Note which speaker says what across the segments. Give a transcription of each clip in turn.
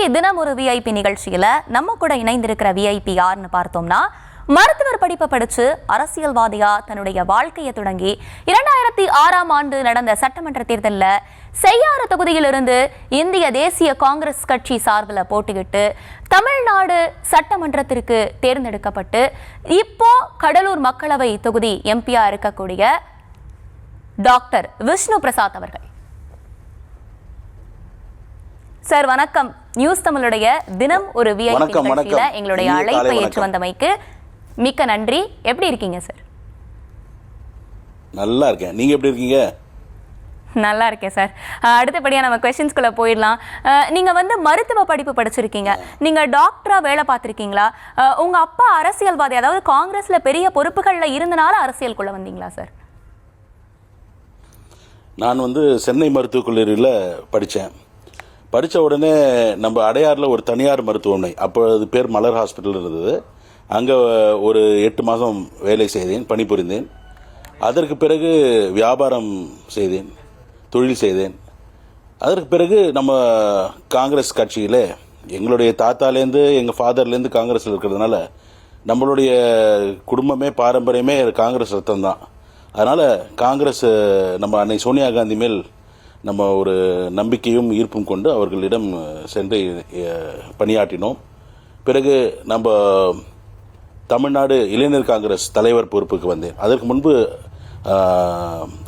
Speaker 1: இன்னைக்கு தினம் ஒரு விஐபி நிகழ்ச்சியில நம்ம கூட இணைந்திருக்கிற விஐபி யாருன்னு பார்த்தோம்னா, மருத்துவர் படிப்பை படிச்சு அரசியல்வாதியா தன்னுடைய வாழ்க்கையை தொடங்கி 2006ஆம் ஆண்டு நடந்த சட்டமன்ற தேர்தலில் செய்யாறு தொகுதியிலிருந்து இந்திய தேசிய காங்கிரஸ் கட்சி சார்பில் போட்டியிட்டு தமிழ்நாடு சட்டமன்றத்திற்கு தேர்ந்தெடுக்கப்பட்டு இப்போ கடலூர் மக்களவை தொகுதி எம்பியா இருக்கக்கூடிய டாக்டர் விஷ்ணு பிரசாத் அவர்கள். சார் வணக்கம். நியூஸ் தமிழுடைய தினம் ஒரு விஐபி நிகழ்ச்சியில எங்களுடைய அழைப்பை ஏற்று வந்தமைக்கு மிக்க நன்றி. எப்படி இருக்கீங்க சார்?
Speaker 2: நல்லா இருக்கேன். நீங்க எப்படி இருக்கீங்க?
Speaker 1: நல்லா இருக்கேன் சார். அடுத்தபடியா நம்ம கொஸ்டின்ஸ்குள்ள போயிடலாம். நீங்க மருத்துவ படிப்பு படிச்சிருக்கீங்க, நீங்க டாக்டரா வேலை பார்த்திருக்கீங்களா? உங்க அப்பா அரசியல்வாதி, அதாவது காங்கிரஸ்ல பெரிய பொறுப்புகள்ல இருந்தனால அரசியலுக்குள்ள வந்தீங்களா சார்?
Speaker 2: நான் சென்னை மருத்துவக் கல்லூரியில் படித்தேன். படித்த உடனே நம்ம அடையாறில் ஒரு தனியார் மருத்துவமனை, அப்போ அது பேர் மலர் ஹாஸ்பிட்டல் இருந்தது. அங்கே ஒரு 8 மாதம் வேலை செய்தேன், பணிபுரிந்தேன். அதற்கு பிறகு வியாபாரம் செய்தேன், தொழில் செய்தேன். அதற்கு பிறகு நம்ம காங்கிரஸ் கட்சியில் எங்களுடைய தாத்தாலேருந்து எங்கள் ஃபாதர்லேருந்து காங்கிரஸில் இருக்கிறதுனால நம்மளுடைய குடும்பமே பாரம்பரியமே காங்கிரஸ் ரத்தம் தான். அதனால் காங்கிரஸ் நம்ம அன்னை சோனியா காந்தி மேல் நம்ம ஒரு நம்பிக்கையும் ஈர்ப்பும் கொண்டு அவர்களிடம் சென்று பணியாற்றினோம். பிறகு நம்ம தமிழ்நாடு இளைஞர் காங்கிரஸ் தலைவர் பொறுப்புக்கு வந்தேன். அதற்கு முன்பு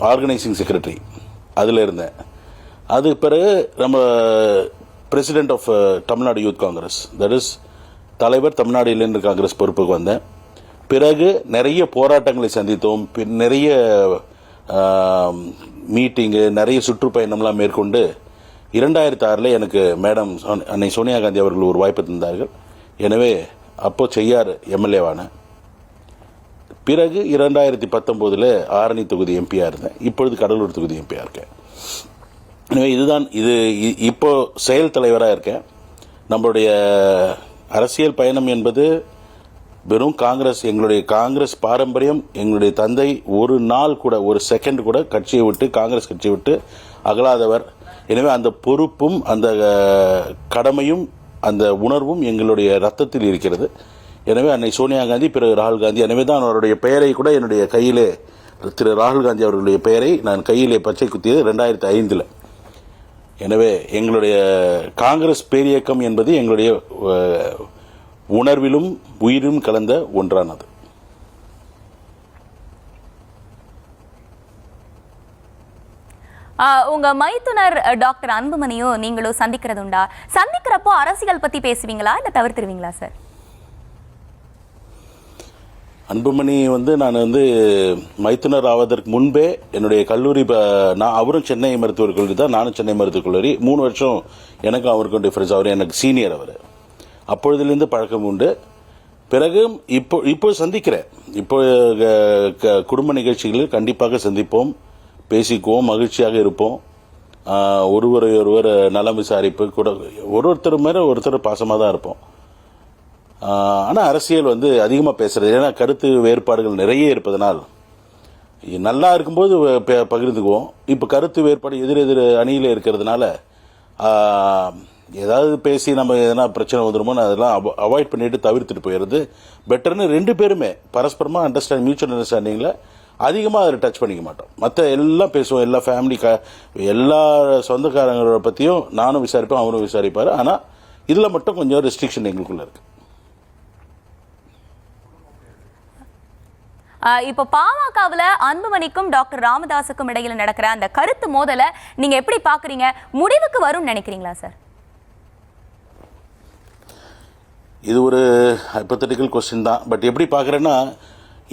Speaker 2: ஆர்கனைசிங் செக்ரட்டரி அதில் இருந்தேன். அதுக்கு பிறகு நம்ம president of Tamil Nadu youth Congress, that is தலைவர் தமிழ்நாடு இளைஞர் காங்கிரஸ் பொறுப்புக்கு வந்தேன். பிறகு நிறைய போராட்டங்களை சந்தித்தோம், நிறைய மீட்டிங்கு, நிறைய சுற்றுப்பயணம்லாம் மேற்கொண்டு 2006 எனக்கு மேடம் அன்னை சோனியா காந்தி அவர்கள் ஒரு வாய்ப்பு தந்தார்கள். எனவே அப்போ செய்யார் எம்எல்ஏவான பிறகு 2019 ஆரணி தொகுதி எம்பியாக இருந்தேன். இப்பொழுது கடலூர் தொகுதி எம்பியாக இருக்கேன். எனவே இது இப்போ செயல் தலைவராக இருக்கேன். நம்மளுடைய அரசியல் பயணம் என்பது வெறும் காங்கிரஸ், எங்களுடைய காங்கிரஸ் பாரம்பரியம். எங்களுடைய தந்தை ஒரு நாள் கூட, ஒரு செகண்ட் கூட கட்சியை விட்டு, காங்கிரஸ் கட்சியை விட்டு அகலாதவர். எனவே அந்த பொறுப்பும் அந்த கடமையும் அந்த உணர்வும் எங்களுடைய ரத்தத்தில் இருக்கிறது. எனவே அன்னை சோனியா காந்தி, பிறகு ராகுல் காந்தி, எனவே தான் அவருடைய பெயரை கூட என்னுடைய கையிலே, திரு ராகுல் காந்தி அவர்களுடைய பெயரை நான் கையிலே பச்சை குத்தியது 2005. எனவே எங்களுடைய காங்கிரஸ் பேரியக்கம் என்பது எங்களுடைய உணர்விலும் உயிரும் கலந்த ஒன்றானது.
Speaker 1: உங்க மைத்துனர் டாக்டர் அன்புமணியும் நீங்களும் சந்திக்கிறது உண்டா? சந்திக்கிறப்போ அரசியல் பத்தி பேசுவீங்களா இல்ல தவிர்த்துருவீங்களா சார்?
Speaker 2: அன்புமணி நான் மைத்துனர் ஆவதற்கு முன்பே என்னுடைய கல்லூரி, நான் அவரும் சென்னை மருத்துவக் கல்லூரி தான், நானும் சென்னை மருத்துவக் கல்லூரி. 3 வருஷம் எனக்கும் அவருக்கும் டிஃபரன்ஸ். அவர் எனக்கு சீனியர். அவர் அப்பொழுதிலிருந்து பழக்கம் உண்டு. பிறகு இப்போ சந்திக்கிறேன். இப்போ குடும்ப நிகழ்ச்சிகளில் கண்டிப்பாக சந்திப்போம், பேசிக்குவோம், மகிழ்ச்சியாக இருப்போம். ஒருவர் நலம் விசாரிப்பு கூட, ஒருத்தர் மேலே ஒருத்தர் பாசமாக தான் இருப்போம். ஆனால் அரசியல் அதிகமாக பேசுறது, ஏன்னா கருத்து வேறுபாடுகள் நிறைய இருப்பதனால் நல்லா இருக்கும்போது பகிர்ந்துக்குவோம். இப்போ கருத்து வேறுபாடு எதிர் அணியில் இருக்கிறதுனால ஏதாவது பேசி நம்ம எதனா பிரச்சனை வந்துடுமோ, அதெல்லாம் அவாய்ட் பண்ணிட்டு தவிர்த்துட்டு போயிடுறது பெட்டர்னு 2 பேருமே பரஸ்பரமாக மியூச்சுவல் அண்டர்ஸ்டாண்டிங்கில் அதிகமாக அதை டச் பண்ணிக்க மாட்டோம். மற்ற எல்லாம் பேசுவோம், எல்லா ஃபேமிலி, எல்லா சொந்தக்காரங்களோட பற்றியும் நானும் விசாரிப்பேன், அவரும் விசாரிப்பார். ஆனால் இதில் மட்டும் கொஞ்சம் ரெஸ்ட்ரிக்ஷன் எங்களுக்குள்ள இருக்கு.
Speaker 1: இப்போ பாமகவில் அன்புமணிக்கும் டாக்டர் ராமதாஸுக்கும் இடையில் நடக்கிற அந்த கருத்து மோதலை நீங்க எப்படி பாக்குறீங்க? முடிவுக்கு வரும்னு நினைக்கிறீங்களா சார்?
Speaker 2: இது ஒரு ஹைப்போதெட்டிக்கல் கொஸ்டின் தான். பட் எப்படி பார்க்குறேன்னா,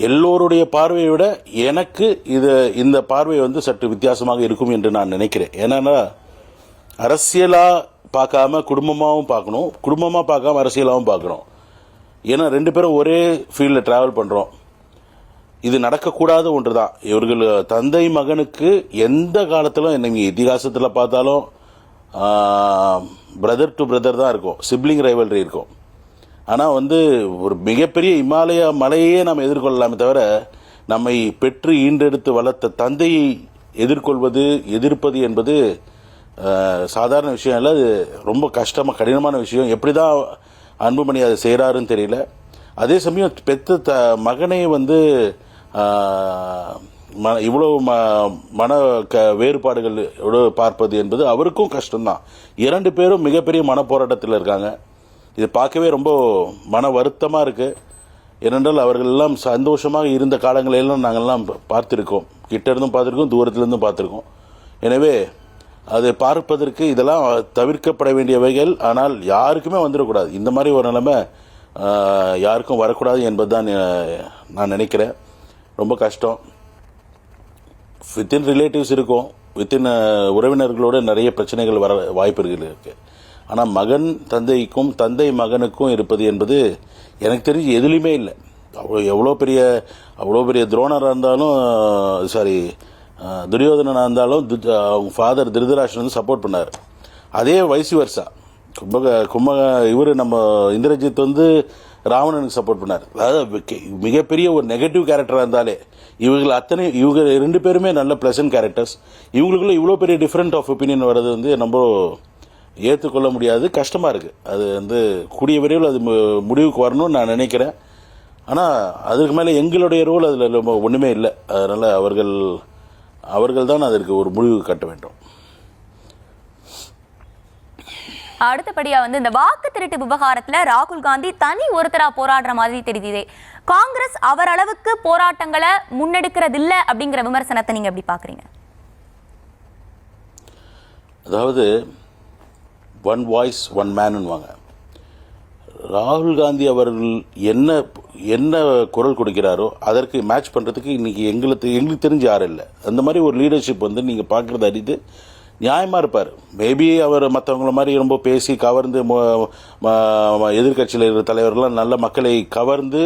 Speaker 2: எல்லோருடைய பார்வையை விட எனக்கு இந்த பார்வை சற்று வித்தியாசமாக இருக்கும் என்று நான் நினைக்கிறேன். ஏன்னா அரசியலாக பார்க்காம குடும்பமாகவும் பார்க்கணும், குடும்பமாக பார்க்காம அரசியலாகவும் பார்க்குறோம். ஏன்னா 2 பேரும் ஒரே ஃபீல்டில் ட்ராவல் பண்ணுறோம். இது நடக்கக்கூடாத ஒன்று தான். இவர்கள் தந்தை மகனுக்கு எந்த காலத்திலும், நீங்கள் இதிகாசத்தில் பார்த்தாலும் பிரதர் டு பிரதர் தான் இருக்கும், சிப்ளிங் ரைவல்ரி இருக்கும். ஆனால் ஒரு மிகப்பெரிய இமாலய மலையே நாம் எதிர்கொள்ளலாமே தவிர, நம்மை பெற்று ஈண்டெடுத்து வளர்த்த தந்தையை எதிர்கொள்வது, எதிர்ப்பது என்பது சாதாரண விஷயம் இல்லை, அது ரொம்ப கஷ்டமாக கடினமான விஷயம். எப்படி தான் அன்புமணி அதை செய்கிறாருன்னு தெரியல. அதே சமயம் பெத்த மகனை வந்து இவ்வளோ மன வேறுபாடுகளோடு பார்ப்பது என்பது அவருக்கும் கஷ்டம்தான். 2 பேரும் மிகப்பெரிய மனப்போராட்டத்தில் இருக்காங்க. இது பார்க்கவே ரொம்ப மன வருத்தமாக இருக்குது. ஏனென்றால் அவர்கள் எல்லாம் சந்தோஷமாக இருந்த காலங்களெல்லாம் நாங்கள்லாம் பார்த்துருக்கோம், கிட்ட இருந்தும் பார்த்துருக்கோம், தூரத்திலிருந்தும் பார்த்துருக்கோம். எனவே அதை பார்ப்பதற்கு இதெல்லாம் தவிர்க்கப்பட வேண்டியவைகள். ஆனால் யாருக்குமே வந்துடக்கூடாது, இந்த மாதிரி ஒரு நிலைமை யாருக்கும் வரக்கூடாது என்பது தான் நான் நினைக்கிறேன். ரொம்ப கஷ்டம். வித்தின் ரிலேட்டிவ்ஸ் இருக்கும், வித்தின் உறவினர்களோடு நிறைய பிரச்சனைகள் வர வாய்ப்புகள் இருக்குது. ஆனால் மகன் தந்தைக்கும் தந்தை மகனுக்கும் இருப்பது என்பது எனக்கு தெரிஞ்சு எதுலேயுமே இல்லை. எவ்வளோ பெரிய துரோணராக இருந்தாலும் துரியோதனனாக இருந்தாலும் அவங்க ஃபாதர் திருதராஷ்டிரன் வந்து சப்போர்ட் பண்ணார். அதே வயசு வருஷா இவர் நம்ம இந்திரஜித் வந்து ராவணனுக்கு சப்போர்ட் பண்ணார். அதாவது மிகப்பெரிய ஒரு நெகட்டிவ் கேரக்டராக இருந்தாலே இவங்க 2 பேருமே நல்ல ப்ளசன்ட் கேரக்டர்ஸ். இவங்களுக்குள்ள இவ்வளோ பெரிய டிஃப்ரெண்ட் ஆஃப் ஒப்பீனியன் வர்றது வந்து நம்ம ஏற்றுக்கொள்ள முடியாது, கஷ்டமாக இருக்குது. அது வந்து கூடிய விரைவில் அது முடிவுக்கு வரணும்னு நான் நினைக்கிறேன். ஆனால் அதுக்கு மேலே எங்களுடைய ரோல் அதில் ரொம்ப ஒன்றுமே இல்லை. அதனால் அவர்கள் தான் அதற்கு ஒரு முடிவு கட்ட வேண்டும்.
Speaker 1: அடுத்தபடியா வந்து இந்த வாக்கு திருட்டு விவகாரத்துல ராகுல் காந்தி தனி ஒருத்தரா போராடுற மாதிரி தெரியுது. காங்கிரஸ் அவர் அளவுக்கு போராட்டங்களை முன்னெடுக்கிறது இல்ல அப்படிங்கிற விமர்சனத்தை நீங்க எப்படி பாக்குறீங்க?
Speaker 2: அதாவது ஒன் வாய்ஸ் ஒன் மேன்னுவாங்க. ராகுல் காந்தி அவர்கள் என்ன குரல் கொடுக்கிறாரோ அதற்கு மேட்ச் பண்ணுறதுக்கு இன்றைக்கி எங்களுக்கு தெரிஞ்சு யாரும் இல்லை. அந்த மாதிரி ஒரு லீடர்ஷிப் வந்து நீங்கள் பார்க்குறது அறிந்து நியாயமாக இருப்பார். மேபி அவர் மற்றவங்கள மாதிரி ரொம்ப பேசி கவர்ந்து எதிர்கட்சியில் இருக்கிற தலைவர்கள்லாம் நல்ல மக்களை கவர்ந்து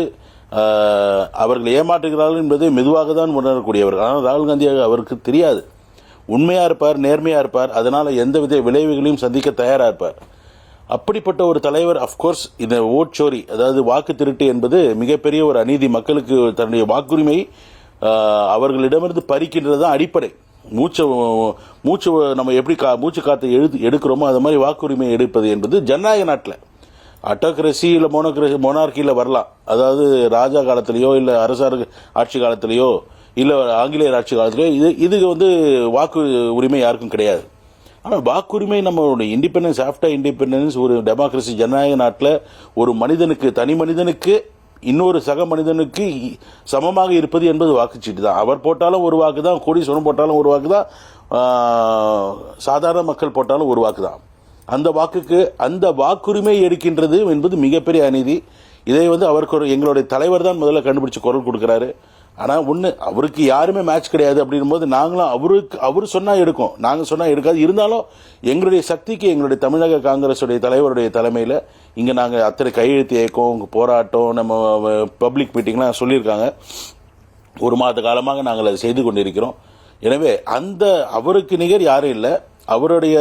Speaker 2: அவர்கள் ஏமாற்றுகிறார்கள் என்பதை மெதுவாக தான் உணரக்கூடியவர். ஆனால் ராகுல் காந்தி அவருக்கு தெரியாது. உண்மையாக இருப்பார், நேர்மையாக இருப்பார், அதனால் எந்தவித விளைவுகளையும் சந்திக்க தயாராக இருப்பார். அப்படிப்பட்ட ஒரு தலைவர் அஃப்கோர்ஸ் இந்த ஓட் சோரி, அதாவது வாக்கு திருட்டு என்பது மிகப்பெரிய ஒரு அநீதி. மக்களுக்கு தன்னுடைய வாக்குரிமை அவர்களிடமிருந்து பறிக்கின்றது தான் அடிப்படை. மூச்சு நம்ம எப்படி மூச்சு காற்றை எடுக்கிறோமோ அது மாதிரி வாக்குரிமை எடுப்பது என்பது ஜனநாயக நாட்டில் அட்டோக்ரஸி இல்லை மொனார்கியில் வரலாம். அதாவது ராஜா காலத்திலேயோ இல்லை அரசாங்க ஆட்சி காலத்திலேயோ இல்லை ஆங்கிலேயர் ஆட்சி காலத்திலேயோ இதுக்கு வந்து வாக்கு உரிமை யாருக்கும் கிடையாது. ஆனால் வாக்குரிமை நம்மளுடைய இண்டிபெண்டன்ஸ் ஆஃப்டர் இண்டிபெண்டன்ஸ் ஒரு டெமோக்ரஸி ஜனநாயக நாட்டில் ஒரு மனிதனுக்கு தனி மனிதனுக்கு இன்னொரு சக மனிதனுக்கு சமமாக இருப்பது என்பது வாக்குச்சீட்டு தான். அவர் போட்டாலும் ஒரு வாக்கு தான், கோடீஸ்வரன் போட்டாலும் ஒரு வாக்கு தான், சாதாரண மக்கள் போட்டாலும் ஒரு வாக்கு தான். அந்த வாக்குக்கு அந்த வாக்குரிமை எடுக்கின்றது என்பது மிகப்பெரிய அநீதி. இதை வந்து அவருக்கு எங்களுடைய தலைவர் தான் முதல்ல கண்டுபிடிச்சு குரல் கொடுக்குறாரு. ஆனால் அவருக்கு யாருமே மேட்ச் கிடையாது. அப்படின்னும் போது நாங்களும் அவர் சொன்னால் எடுக்கும், நாங்கள் சொன்னால் எடுக்காது. இருந்தாலும் எங்களுடைய சக்திக்கு எங்களுடைய தமிழக காங்கிரஸுடைய தலைவருடைய தலைமையில் இங்கே நாங்கள் அத்தனை கையெழுத்து இயக்கம், போராட்டம், நம்ம பப்ளிக் மீட்டிங்லாம் சொல்லியிருக்காங்க. 1 மாத காலமாக நாங்கள் அதை செய்து கொண்டிருக்கிறோம். எனவே அவருக்கு நிகர் யாரும் இல்லை. அவருடைய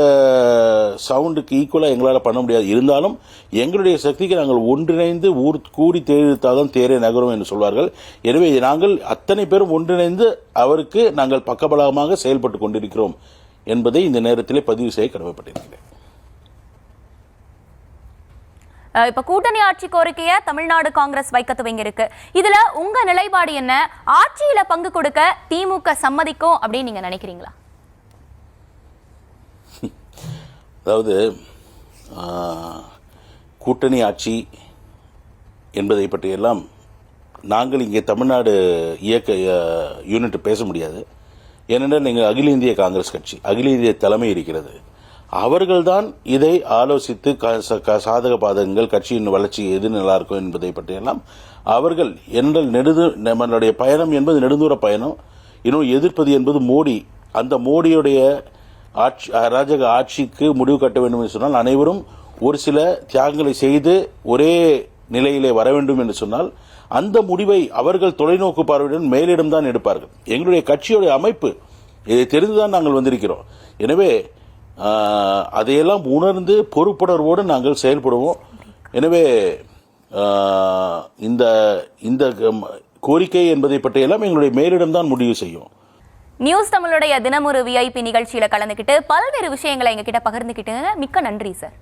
Speaker 2: சவுண்டுக்கு ஈக்குவலாக எங்களால் பண்ண முடியாது. இருந்தாலும் எங்களுடைய சக்திக்கு நாங்கள் ஒன்றிணைந்து கூடி தேர்த்தாதான் தேரே நகரும் என்று சொல்வார்கள். எனவே நாங்கள் அத்தனை பேரும் ஒன்றிணைந்து அவருக்கு நாங்கள் பக்கபலமாக செயல்பட்டு கொண்டிருக்கிறோம் என்பதை இந்த நேரத்திலே பதிவு செய்ய கடமைப்பட்டிருக்கிறேன்.
Speaker 1: இப்ப கூட்டணி ஆட்சி கோரிக்கையை தமிழ்நாடு காங்கிரஸ் வைக்க துவங்கி இருக்கு. இதுல உங்க நிலைப்பாடு என்ன? ஆட்சியில பங்கு கொடுக்க திமுக சம்மதிக்கும் அப்படின்னு நீங்க நினைக்கிறீங்களா?
Speaker 2: அதாவது கூட்டணி ஆட்சி என்பதை பற்றியெல்லாம் நாங்கள் இங்கே தமிழ்நாடு யூனிட் பேச முடியாது. ஏனென்றால் நீங்கள் அகில இந்திய காங்கிரஸ் கட்சி, அகில இந்திய தலைமை இருக்கிறது. அவர்கள்தான் இதை ஆலோசித்து சாதக பாதகங்கள், கட்சியின் வளர்ச்சி எது நல்லா இருக்கும் என்பதை பற்றியெல்லாம் அவர்கள் என்றால் நம்மளுடைய பயணம் என்பது நெடுந்தூர பயணம். இன்னும் எதிர்ப்பது என்பது மோடி. அந்த மோடியுடைய அராஜக ஆட்சிக்கு முடிவு கட்ட வேண்டும் என்று சொன்னால் அனைவரும் ஒரு சில தியாகங்களை செய்து ஒரே நிலையிலே வர வேண்டும் என்று சொன்னால் அந்த முடிவை அவர்கள் தொலைநோக்கு பார்வையுடன் மேலிடம்தான் எடுப்பார்கள். எங்களுடைய கட்சியுடைய அமைப்பு இதை தெரிந்துதான் நாங்கள் வந்திருக்கிறோம். எனவே அதையெல்லாம் உணர்ந்து பொறுப்புணர்வோடு நாங்கள் செயல்படுவோம். எனவே இந்த கோரிக்கை என்பதை பற்றியெல்லாம் எங்களுடைய மேலிடம்தான் முடிவு செய்யும்.
Speaker 1: நியூஸ் தமிழுடைய தினமொரு விஐபி நிகழ்ச்சியில கலந்துக்கிட்டு பல்வேறு விஷயங்களை எங்ககிட்ட பகிர்ந்துக்கிட்டுங்க. மிக்க நன்றி சார்.